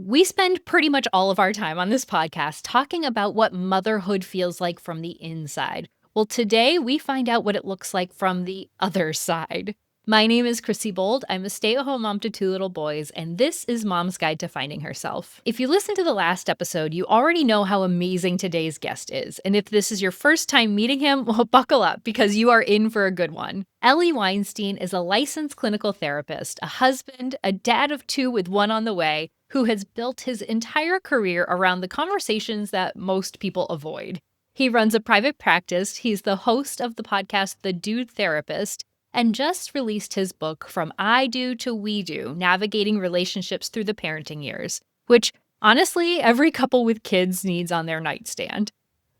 We spend pretty much all of our time on this podcast talking about what motherhood feels like from the inside. Well, today we find out what it looks like from the other side. My name is Chrissy Bold. I'm a stay at home mom to two little boys, and this is Mom's Guide to Finding Herself. If you listened to the last episode, you already know how amazing today's guest is. And if this is your first time meeting him, well, buckle up because you are in for a good one. Ellie Weinstein is a licensed clinical therapist, a husband, a dad of two with one on the way, who has built his entire career around the conversations that most people avoid. He runs a private practice, he's the host of the podcast The Dude Therapist, and just released his book From I Do to We Do, Navigating Relationships Through the Parenting Years, which honestly every couple with kids needs on their nightstand.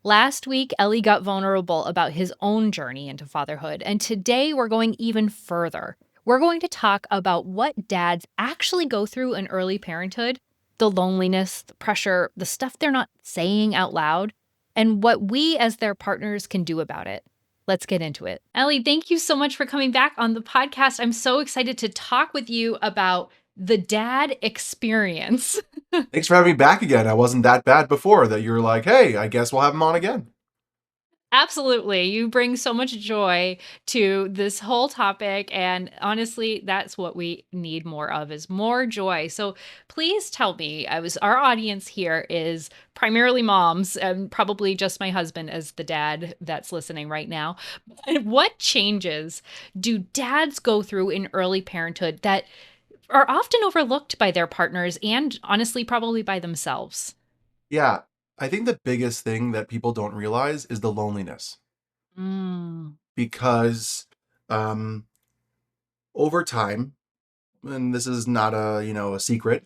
Last week, Ellie got vulnerable about his own journey into fatherhood, and today we're going even further. We're going to talk about what dads actually go through in early parenthood, the loneliness, the pressure, the stuff they're not saying out loud, and what we as their partners can do about it. Let's get into it. Ellie, thank you so much for coming back on the podcast. I'm so excited to talk with you about the dad experience. Thanks for having me back again. I wasn't that bad before that you were like, hey, I guess we'll have him on again. Absolutely. You bring so much joy to this whole topic. And honestly, that's what we need more of is more joy. So please tell me, our audience here is primarily moms and probably just my husband as the dad that's listening right now. What changes do dads go through in early parenthood that are often overlooked by their partners and honestly, probably by themselves? Yeah, I think the biggest thing that people don't realize is the loneliness Mm, because um, over time, and this is not a secret,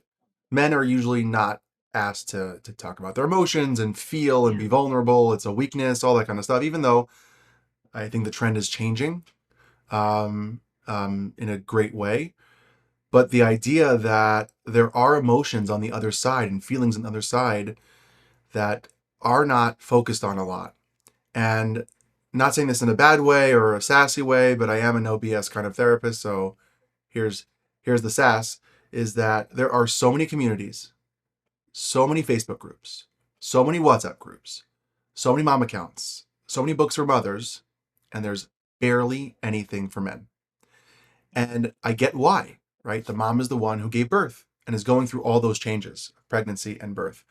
men are usually not asked to talk about their emotions and feel and yeah. be vulnerable. It's a weakness, all that kind of stuff. Even though I think the trend is changing um, in a great way. But the idea that there are emotions on the other side and feelings on the other side that are not focused on a lot. And not saying this in a bad way or a sassy way, but I am a no BS kind of therapist. So here's the sass is that there are so many communities, so many Facebook groups, so many WhatsApp groups, so many mom accounts, so many books for mothers, and there's barely anything for men. And I get why, right? The mom is the one who gave birth and is going through all those changes, pregnancy and birth.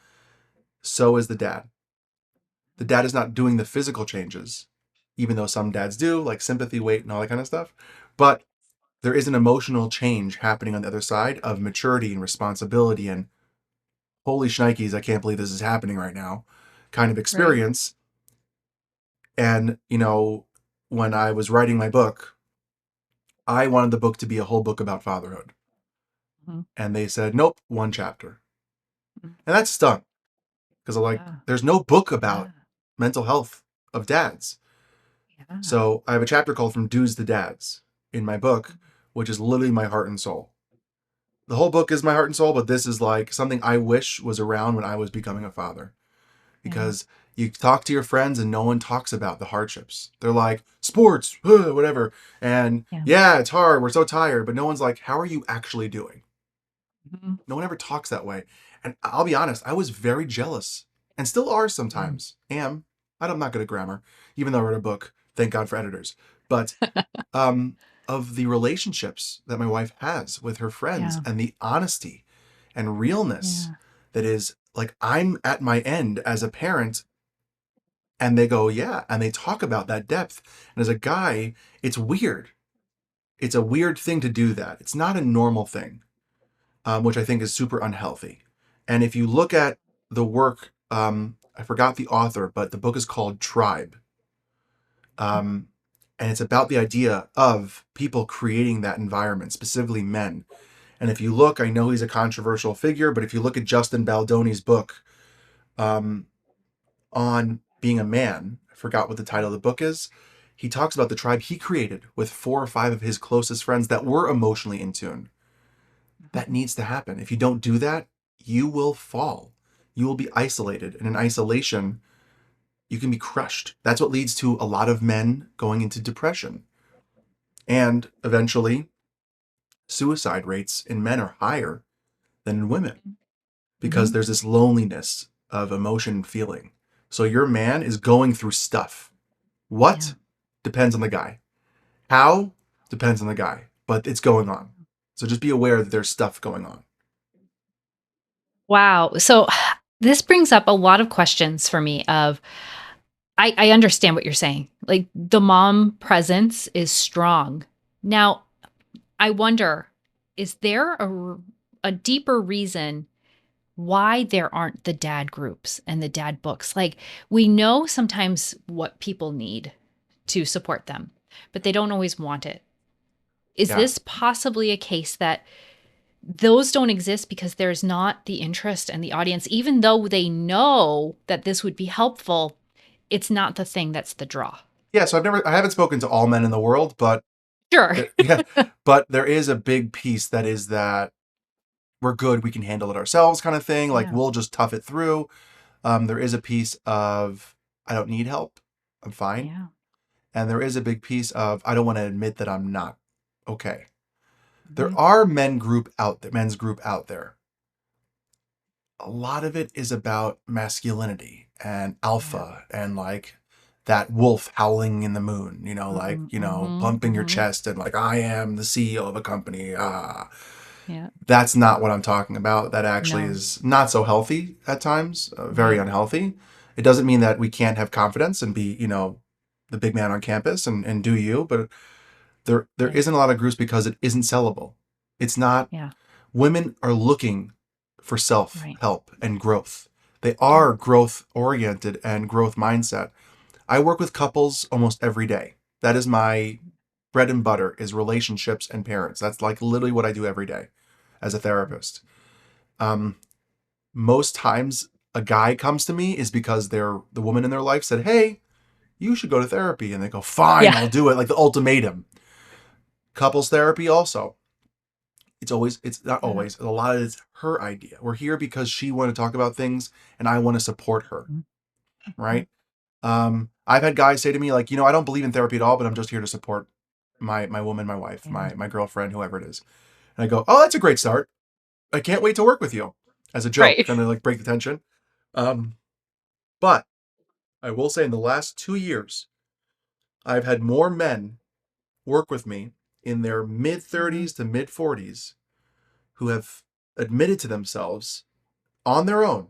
So is the dad. The dad is not doing the physical changes, even though some dads do, like sympathy, weight, and all that kind of stuff. But there is an emotional change happening on the other side of maturity and responsibility and holy shnikes, I can't believe this is happening right now kind of Right. experience. And, when I was writing my book, I wanted the book to be a whole book about fatherhood. Mhm. And they said, nope, one chapter. Mhm. And that stung because I'm like, Yeah. there's no book about Yeah. mental health of dads. Yeah. So I have a chapter called From Dudes to Dads in my book, which is literally my heart and soul. The whole book is my heart and soul, but this is like something I wish was around when I was becoming a father. Yeah. Because you talk to your friends and no one talks about the hardships. They're like, sports, whatever. And Yeah. yeah, it's hard. We're so tired. But no one's like, how are you actually doing? Mhm. No one ever talks that way. And I'll be honest, I was very jealous and still are Mm. sometimes. I'm not good at grammar, even though I wrote a book. Thank God for editors. But um, of the relationships that my wife has with her friends Yeah. and the honesty and realness Yeah. that is like, I'm at my end as a parent and they go, yeah. And they talk about that depth. And as a guy, it's weird. It's a weird thing to do that. It's not a normal thing, which I think is super unhealthy. And if you look at the work, I forgot the author, but the book is called Tribe. Um, and it's about the idea of people creating that environment, specifically men. And if you look, I know he's a controversial figure, but if you look at Justin Baldoni's book um, on being a man, I forgot what the title of the book is. He talks about the tribe he created with 4 or 5 of his closest friends that were emotionally in tune. That Mhm. needs to happen. If you don't do that, you will fall. You will be isolated. And in isolation, you can be crushed. That's what leads to a lot of men going into depression. And eventually, suicide rates in men are higher than in women because Mhm. there's this loneliness of emotion and feeling. So your man is going through stuff. Yeah. What? Depends on the guy. How? Depends on the guy. But it's going on. So just be aware that there's stuff going on. Wow. So this brings up a lot of questions for me of I understand what you're saying. Like the mom presence is strong. Now, I wonder, is there a deeper reason why there aren't the dad groups and the dad books? Like we know sometimes what people need to support them, but they don't always want it. Is Yeah. this possibly a case that those don't exist because there's not the interest and the audience, even though they know that this would be helpful, it's not the thing that's the draw. Yeah. So I haven't spoken to all men in the world, but Sure. yeah, but there is a big piece that is that we're good. We can handle it ourselves kind of thing. Like Yeah. we'll just tough it through. There is a piece of, I don't need help. I'm fine. Yeah. And there is a big piece of, I don't want to admit that I'm not okay. There Mhm. are men's group out there. A lot of it is about masculinity and Yeah. alpha and like that wolf howling in the moon, like, Mhm. Mhm. pumping your Mhm. chest and like, I am the CEO of a company. Yeah. That's not what I'm talking about. That actually No. is not so healthy at times, very Right. unhealthy. It doesn't mean that we can't have confidence and be, the big man on campus and do you, but there Right. isn't a lot of groups because it isn't sellable. It's not. Yeah. Women are looking for self Right. help and growth. They Yeah. are growth oriented and growth mindset. I work with couples almost every day. That is my bread and butter is relationships and parents. That's like literally what I do every day as a therapist. Um, Most times a guy comes to me is because the woman in their life said, "Hey, you should go to therapy." And they go, "Fine, Yeah. I'll do it." Like the ultimatum. Couples therapy also. It's not Yeah. always, a lot of it's her idea. We're here because she wanted to talk about things and I want to support her, Mhm. Mhm. right? I've had guys say to me like, I don't believe in therapy at all, but I'm just here to support my woman, my wife, Yeah. my girlfriend, whoever it is. And I go, "Oh, that's a great start. I can't wait to work with you." As a joke, Right. kind of like break the tension. Um, but I will say in the last 2 years, I've had more men work with me in their mid Mhm. 30s to mid 40s who have admitted to themselves on their own,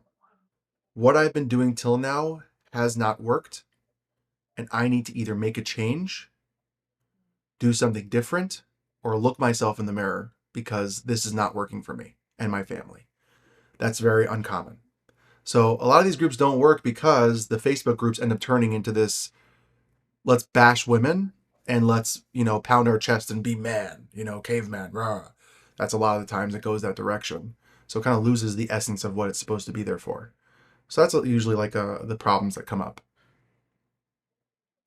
what I've been doing till now has not worked, and I need to either make a change, do something different, or look myself in the mirror because this is not working for me and my family. That's very uncommon. So a lot of these groups don't work because the Facebook groups end up turning into this, let's bash women and let's, pound our chest and be man, caveman, rah. That's a lot of the times it goes that direction. So it kind of loses the essence of what it's supposed to be there for. So that's usually like the problems that come up.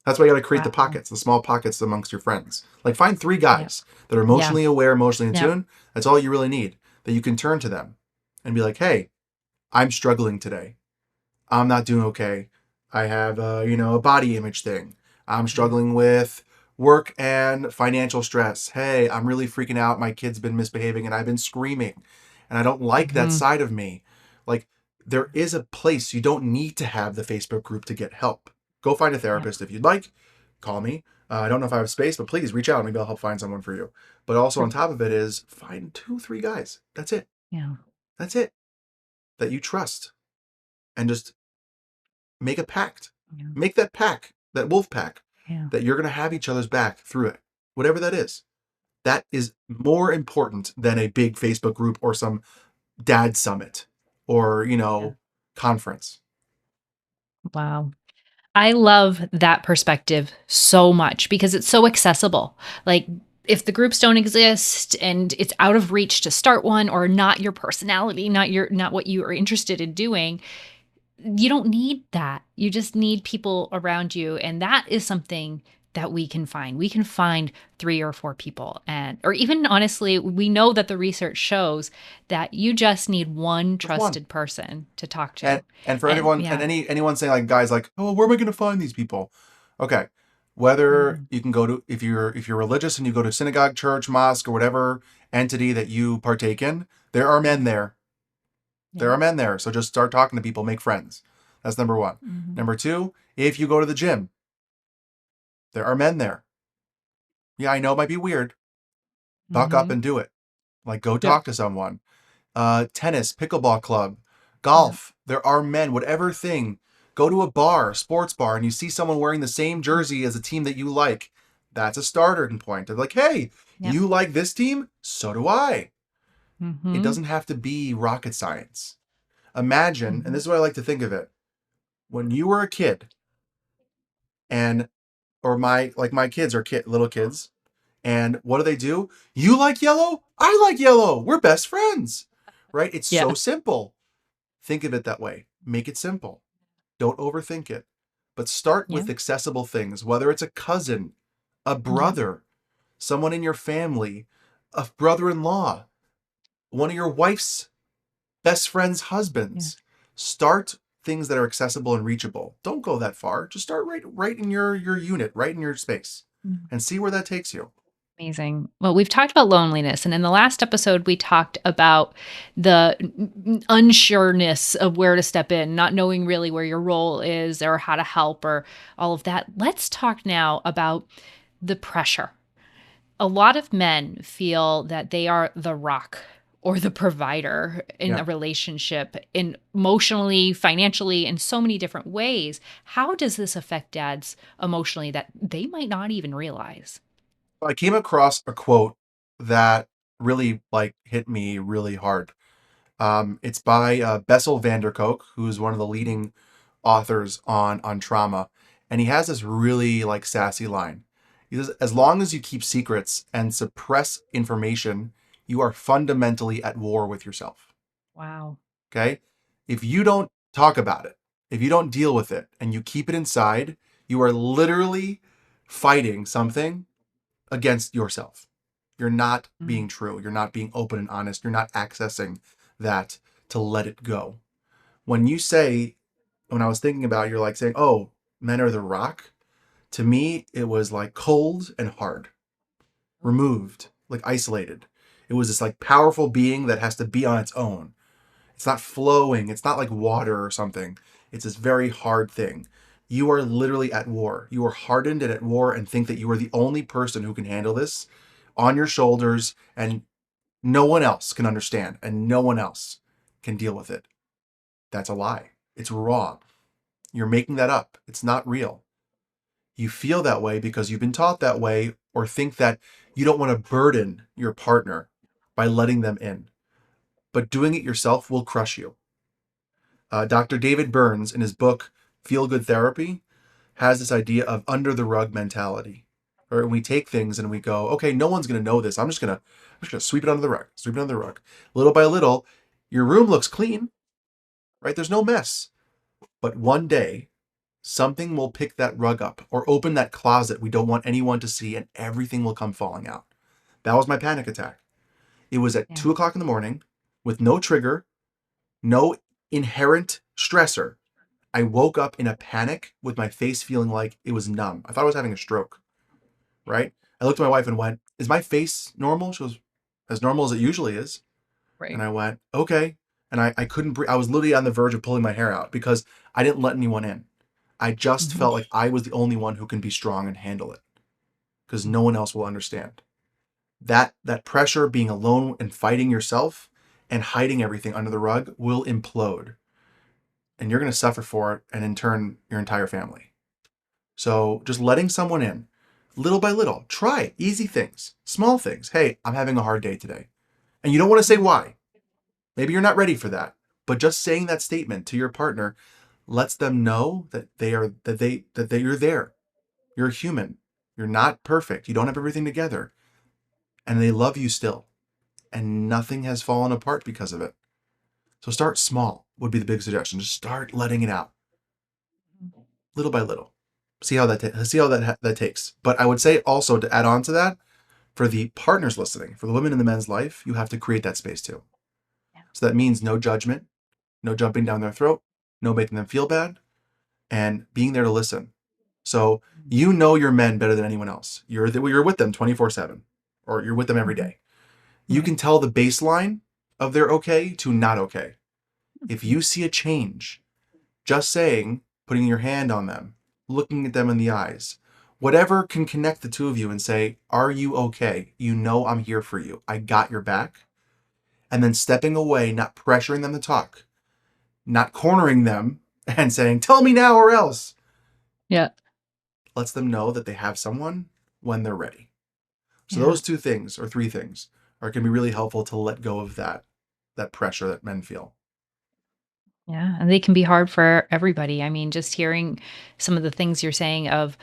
That's why you got to create the Wow. pockets, the small pockets amongst your friends. Like find three Yep. guys that are Yeah. emotionally aware, emotionally in Yep. tune. That's all you really need. That you can turn to them and be like, "Hey, I'm struggling today. I'm not doing okay. I have a body image thing. I'm Yeah. struggling with work and financial stress. Hey, I'm really freaking out. My kid's been misbehaving and I've been screaming and I don't like that Mhm. side of me." Like there is a place. You don't need to have the Facebook group to get help. Go find a Yep. therapist if you'd like. Call me. I don't know if I have space, but please reach out. Maybe I'll help find someone for you. But also on top of it is find 2, 3 guys. That's it. Yeah. That's it. That you trust and just make a pact. Yeah. Make that pack, that wolf pack, Yeah. that you're going to have each other's back through it, whatever that is. That is more important than a big Facebook group or some dad summit or, Yeah. conference. Wow. I love that perspective so much because it's so accessible. Like, if the groups don't exist and it's out of reach to start one or not your personality, not what you are interested in doing, you don't need that. You just need people around you, and that is something that we can find. We can find 3 or 4 people, and or even honestly, we know that the research shows that you just need one Just one. trusted person to talk And to. and for And anyone and yeah. anyone saying like guys like, "Oh, where am I going to find these people?" Okay. Whether Mhm. you can go to, if you're religious and you go to synagogue, church, mosque or whatever entity that you partake in, there are men there. There Yeah. are men there. So just start talking to people, make friends. That's number one. Mhm. Number two, if you go to the gym, there are men there. Yeah, I know it might be weird. Buck up Mhm. and do it. Like, go Yep. talk to someone. Tennis, pickleball club, Yep. golf. There are men, whatever thing. Go to a bar, sports bar, and you see someone wearing the same jersey as a team that you like. That's a starting point. They're like, hey, Yep. you like this team? So do I. It Mhm. doesn't have to be rocket science. Imagine, and Mhm. this is what I like to think of it, when you were a kid, and or my kids are little kids, and what do? You like yellow? I like yellow. We're best friends. Right? It's Yeah. so simple. Think of it that way. Make it simple. Don't overthink it. But start Yeah. with accessible things, whether it's a cousin, a Yep. brother, someone in your family, a brother in law, one of your wife's best friend's Yeah. husbands. Start things that are accessible and reachable. Don't go that far. Just start right in your unit, right in your space, Mm. and see where that takes you. Amazing. Well, we've talked about loneliness, and in the last episode, we talked about the unsureness of where to step in, not knowing really where your role is or how to help or all of that. Let's talk now about the pressure. A lot of men feel that they are the rock or the provider in Yeah. a relationship, in emotionally, financially, in so many different ways. How does this affect dads emotionally that they might not even realize? I came across a quote that really hit me really hard. It's by Bessel van der Kolk, who's one of the leading authors on trauma, and he has this really sassy line. He says, "As long as you keep secrets and suppress information, you are fundamentally at war with yourself." Wow. Okay, if you don't talk about it, if you don't deal with it, and you keep it inside, you are literally fighting something against yourself. You're not Mm. being true. You're not being open and honest. You're not accessing that to let it go. When you say, when I was thinking about, you're like saying, oh, men are the rock. To me, it was like cold and hard, removed, like isolated. It was this powerful being that has to be on its own. It's not flowing. It's not like water or something. It's this very hard thing. You are literally at war. You are hardened and at war and think that you are the only person who can handle this on your shoulders, and no one else can understand and no one else can deal with it. That's a lie. It's wrong. You're making that up. It's not real. You feel that way because you've been taught that way, or think that you don't want to burden your partner by letting them in. But doing it yourself will crush you. Dr. David Burns, in his book Feel Good Therapy, has this idea of under the rug mentality. Or we take things and we go, okay, no one's going to know this. I'm just gonna sweep it under the rug, sweep it under the rug. Little by little, your room looks clean, right? There's no mess. But one day, something will pick that rug up or open that closet we don't want anyone to see, and everything will come falling out. That was my panic attack. It was at Yeah. 2 o'clock in the morning with no trigger, no inherent stressor. I woke up in a panic with my face feeling like it was numb. I thought I was having a stroke, right? I looked at my wife and went, is my face normal? She goes, as normal as it usually is. And Right. I went, okay. And I couldn't breathe. I was literally on the verge of pulling my hair out because I didn't let anyone in. I just Mhm. felt like I was the only one who can be strong and handle it because no one else will understand. That pressure, being alone and fighting yourself and hiding everything under the rug, will implode. And you're going to suffer for it, and in turn, your entire family. So just letting someone in, little by little, try easy things, small things. Hey, I'm having a hard day today. And you don't want to say why. Maybe you're not ready for that. But just saying that statement to your partner lets them know that you're there. You're human. You're not perfect. You don't have everything together. And they love you still. And nothing has fallen apart because of it. So start small would be the big suggestion. Just start letting it out little by little. See how that takes. But I would say also, to add on to that, for the partners listening, for the women in the men's life, you have to create that space too. Yeah. So that means no judgment, no jumping down their throat, no making them feel bad, and being there to listen. So you know your men better than anyone else. You're with them 24/7, or you're with them every Mhm. day. You Right. can tell the baseline of their okay to not okay. If you see a change, just saying, putting your hand on them, looking at them in the eyes, whatever can connect the two of you and say, are you okay? You know I'm here for you. I got your back. And then stepping away, not pressuring them to talk, not cornering them and saying, tell me now or else, Yeah. lets them know that they have someone when they're ready. So Yeah. those two things or three things are can be really helpful to let go of that pressure that men feel. Yeah, and they can be hard for everybody. I mean, just hearing some of the things you're saying of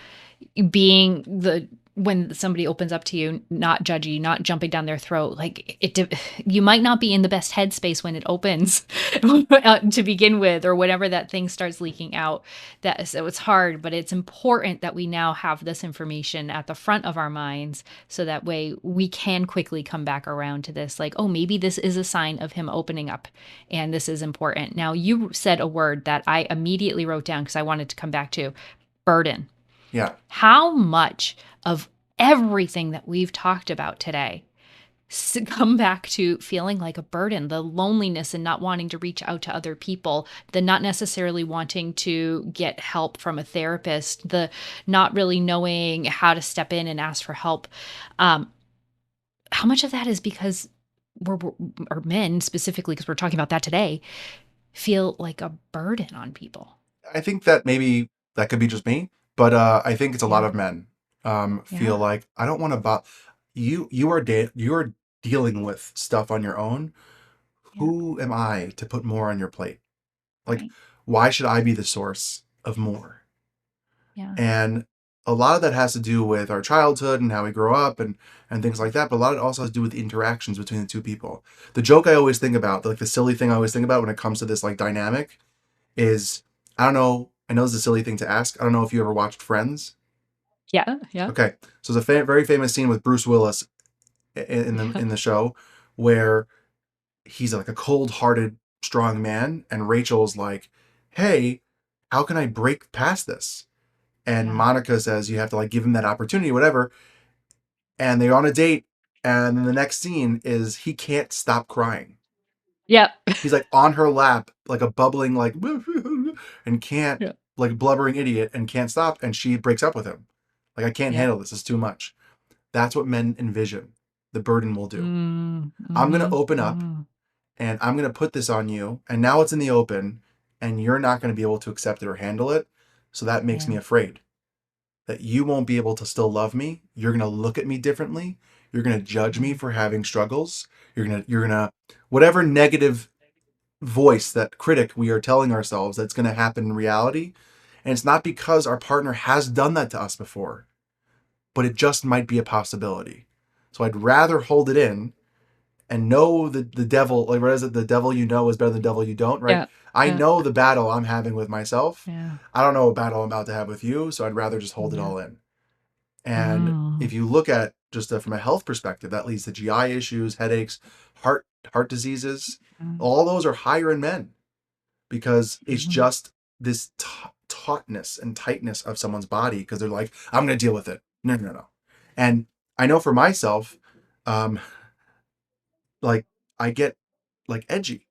being the when somebody opens up to you, not judgy, not jumping down their throat, like you might not be in the best headspace when it opens to begin with, or whenever that thing starts leaking out. That so it's hard, but it's important that we now have this information at the front of our minds, so that way we can quickly come back around to this. Like, oh, maybe this is a sign of him opening up, and this is important. Now, you said a word that I immediately wrote down because I wanted to come back to burden. Yeah. How much of everything that we've talked about today come back to feeling like a burden, the loneliness and not wanting to reach out to other people, the not necessarily wanting to get help from a therapist, the not really knowing how to step in and ask for help. Um, how much of that is because or men specifically, because we're talking about that today, feel like a burden on people? I think that maybe that could be just me, but I think it's a lot Yeah. of men feel Yeah. like I don't want to you. You are dealing with stuff on your own. Yeah. Who am I to put more on your plate? Like, Right. why should I be the source of more? Yeah. And a lot of that has to do with our childhood and how we grow up and things like that. But a lot of it also has to do with the interactions between the two people. The joke I always think about, like the silly thing I always think about when it comes to this like dynamic, is I don't know. I know it's a silly thing to ask. I don't know if you ever watched Friends. Yeah. Yeah. Okay, so there's a very famous scene with Bruce Willis Yeah. in the show where he's like a cold-hearted, strong man, and Rachel's like, "Hey, how can I break past this?" And Yeah. Monica says you have to like give him that opportunity, whatever. And they're on a date, and then the next scene is he can't stop crying. Yep. He's like on her lap, like a bubbling like, and can't Yeah. like blubbering idiot, and can't stop, and she breaks up with him. Like I can't Yep. handle this. It's too much. That's what men envision. The burden will do. Mm, I'm gonna mhm, open up, mhm. and I'm gonna put this on you, and now it's in the open, and you're not gonna be able to accept it or handle it. So that makes me Yeah. afraid that you won't be able to still love me. You're going to look at me differently. You're going to judge me Mhm, for having struggles. You're going to whatever negative voice, that critic we are telling ourselves that's going to happen in reality. And it's not because our partner has done that to us before, but it just might be a possibility. So I'd rather hold it in and know the devil, like what is it? The devil you know is better than the devil you don't, right? yeah, I yeah, know the battle I'm having with myself. yeah, I don't know what battle I'm about to have with you, so I'd rather just hold it yeah. all in. And if Mm, you look at just from a health perspective, that leads to GI issues, headaches, heart diseases. mm, All those are higher in men because it's mhm, just this tautness and tightness of someone's body because they're like, I'm going to deal with it. No, no, no. And I know for myself, um, like I get like edgy.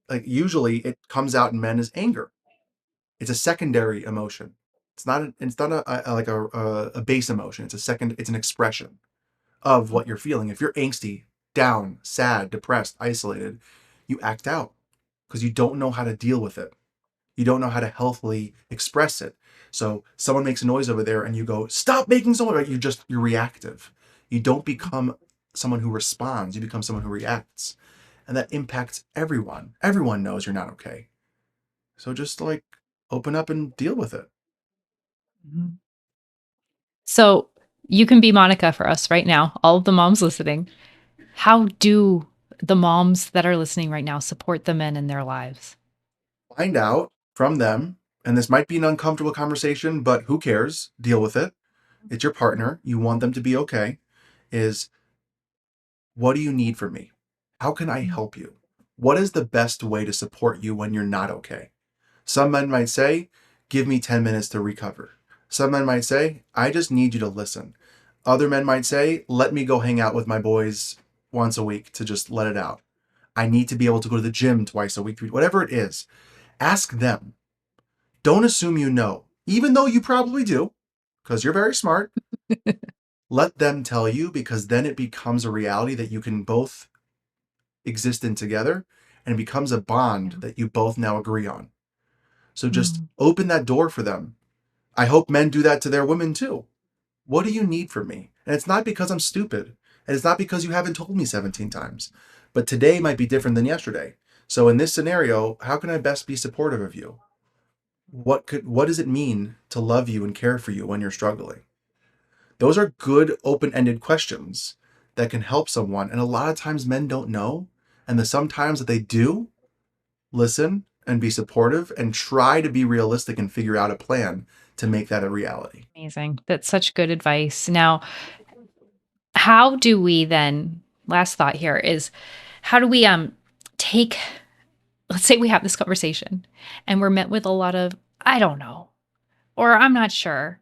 Like usually it comes out in men as anger. It's a secondary emotion. It's not like a base emotion. It's an expression of what you're feeling. If you're angsty, down, sad, depressed, isolated, you act out because you don't know how to deal with it. You don't know how to healthily express it. So someone makes a noise over there and you go, stop making so much. Right? You're reactive. You don't become someone who responds. You become someone who reacts. And that impacts everyone. Everyone knows you're not okay. So just like open up and deal with it. mhm. So, you can be Monica for us right now, all of the moms listening. How do the moms that are listening right now support the men in their lives? Find out from them. And this might be an uncomfortable conversation, but who cares? Deal with it. It's your partner. You want them to be okay. Is what do you need from me? How can I Mm, help you? What is the best way to support you when you're not okay? Some men might say, give me 10 minutes to recover. Some men might say, I just need you to listen. Other men might say, let me go hang out with my boys once a week to just let it out. I need to be able to go to the gym twice a week, whatever it is. Ask them. Don't assume you know, even though you probably do, because you're very smart. Let them tell you, because then it becomes a reality that you can both exist in together, and it becomes a bond Yeah. that you both now agree on. So just Mm. open that door for them. I hope men do that to their women too. What do you need from me? And it's not because I'm stupid. And it's not because you haven't told me 17 times. But today might be different than yesterday. So in this scenario, how can I best be supportive of you? What does it mean to love you and care for you when you're struggling? Those are good open-ended questions that can help someone. And a lot of times men don't know. And the sometimes that they do, listen and be supportive and try to be realistic and figure out a plan to make that a reality. Amazing. That's such good advice. Now, how do we then, last thought here is, how do we take, let's say we have this conversation and we're met with a lot of, I don't know, or I'm not sure.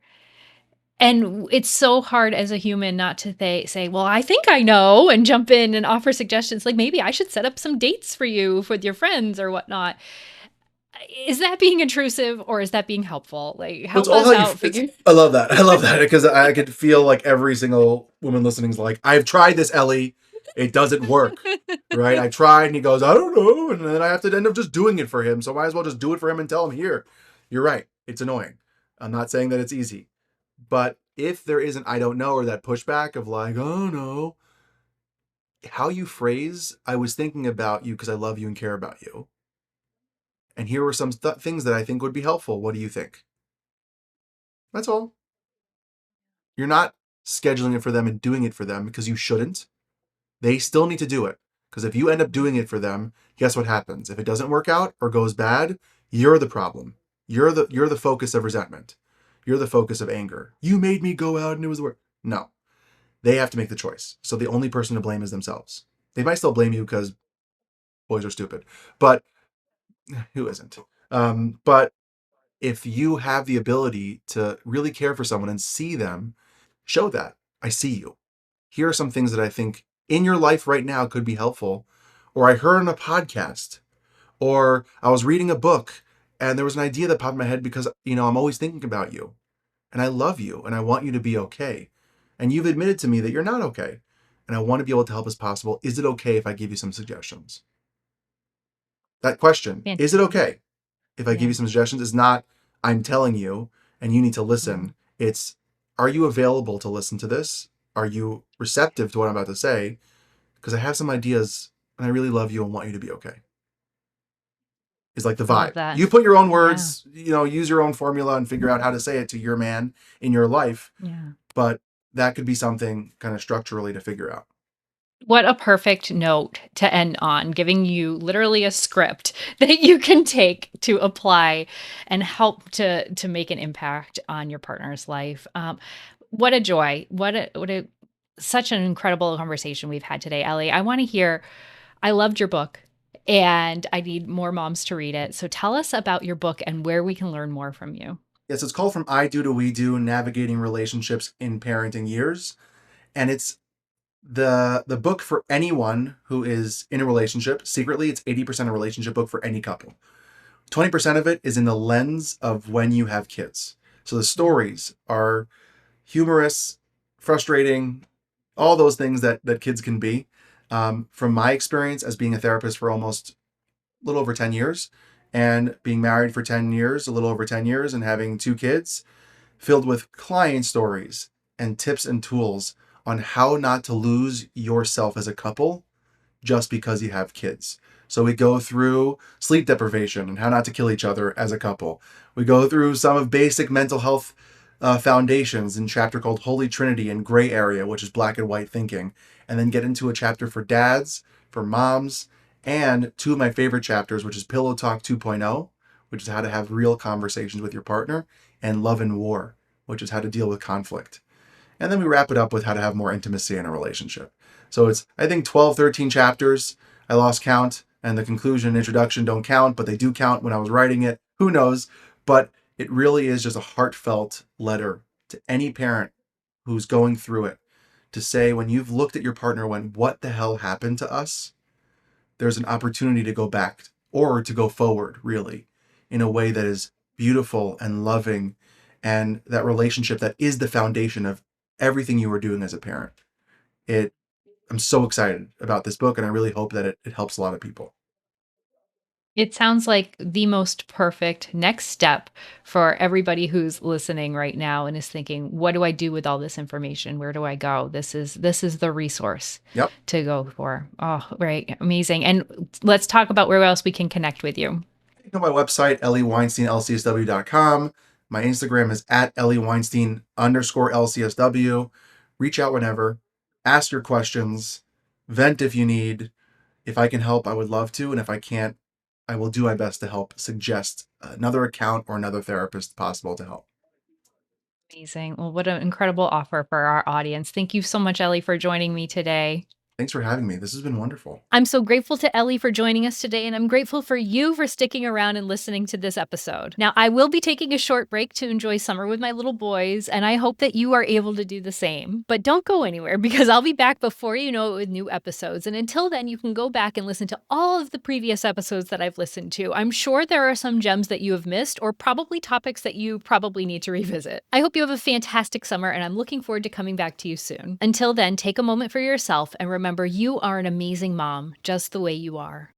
And it's so hard as a human not to say, well, I think I know, and jump in and offer suggestions. Like maybe I should set up some dates for you with your friends or whatnot. Is that being intrusive or is that being helpful? Like, Well, it's help all us how you. out It's. figure. I love that. I love that because I could feel like every single woman listening is like, "I've tried this, Ellie. It doesn't work." Right? I tried, and he goes, "I don't know," and then I have to end up just doing it for him. So I might as well just do it for him and tell him, "Here, you're right. It's annoying." I'm not saying that it's easy, but if there isn't, I don't know, or that pushback of like, "Oh no," how you phrase, "I was thinking about you because I love you and care about you, and here were some things that I think would be helpful. What do you think?" That's all. You're not scheduling it for them and doing it for them because you shouldn't. They still need to do it. Because if you end up doing it for them, guess what happens? If it doesn't work out or goes bad, you're the problem. You're the focus of resentment. You're the focus of anger. You made me go out and it was the work. No. They have to make the choice. So the only person to blame is themselves. They might still blame you because boys are stupid. But who isn't? But if you have the ability to really care for someone and see them, show that. I see you. Here are some things that I think in your life right now could be helpful. Or I heard on a podcast, or I was reading a book and there was an idea that popped in my head because, I'm always thinking about you and I love you and I want you to be okay. And you've admitted to me that you're not okay. And I want to be able to help as possible. Is it okay if I give you some suggestions? That question, is it Fantastic. okay if I give Yeah. you some suggestions, is not, I'm telling you and you need to Mm. listen. It's, are you available to listen to this? Are you receptive to what I'm about to say? Because I have some ideas and I really love you and want you to be okay. Is like the I love vibe. that. You put your own Yeah. words, use your own formula and figure out how to say it to your man in your life. Yeah. But that could be something kind of structurally to figure out. What a perfect note to end on, giving you literally a script that you can take to apply and help to make an impact on your partner's life. What a joy! What a such an incredible conversation we've had today, Ellie. I want to hear. I loved your book, and I need more moms to read it. So tell us about your book and where we can learn more from you. Yes, it's called From I Do to We Do, Navigating Relationships in Parenting Years. And it's the book for anyone who is in a relationship. Secretly, it's 80% a relationship book for any couple. 20% of it is in the lens of when you have kids. So the Yeah. stories are humorous, frustrating, all those things that kids can be. From my experience as being a therapist for almost a little over 10 years and being married for 10 years, a little over 10 years, and having two kids, filled with client stories and tips and tools on how not to lose yourself as a couple just because you have kids. So we go through sleep deprivation and how not to kill each other as a couple. We go through some of basic mental health foundations in a chapter called Holy Trinity and Gray Area, which is black and white thinking, and then get into a chapter for dads, for moms, and two of my favorite chapters, which is Pillow Talk 2.0, which is how to have real conversations with your partner, and Love and War, which is how to deal with conflict. And then we wrap it up with how to have more intimacy in a relationship. So it's, I think, 12, 13 chapters. I lost count, and the conclusion and introduction don't count, but they do count when I was writing it. Who knows? But it really is just a heartfelt letter to any parent who's going through it to say, when you've looked at your partner, when what the hell happened to us? there's an opportunity to go back or to go forward, really, in a way that is beautiful and loving, and that relationship that is the foundation of everything you are doing as a parent. It I'm so excited about this book, and I really hope that it helps a lot of people. It sounds like the most perfect next step for everybody who's listening right now and is thinking, "What do I do with all this information? Where do I go?" This is the resource Yep. to go for. Oh, right. Amazing. And let's talk about where else we can connect with you. You know my website, ellieweinsteinlcsw.com. My Instagram is at ellieweinstein_LCSW. Reach out whenever. Ask your questions. Vent if you need. If I can help, I would love to. And if I can't, I will do my best to help suggest another account or another therapist possible to help. Amazing. Well, what an incredible offer for our audience. Thank you so much, Ellie, for joining me today. Thanks for having me. This has been wonderful. I'm so grateful to Ellie for joining us today, and I'm grateful for you for sticking around and listening to this episode. Now, I will be taking a short break to enjoy summer with my little boys, and I hope that you are able to do the same. But don't go anywhere because I'll be back before you know it with new episodes. And until then, you can go back and listen to all of the previous episodes that I've listened to. I'm sure there are some gems that you have missed, or probably topics that you probably need to revisit. I hope you have a fantastic summer, and I'm looking forward to coming back to you soon. Until then, take a moment for yourself and remember you are an amazing mom, just the way you are.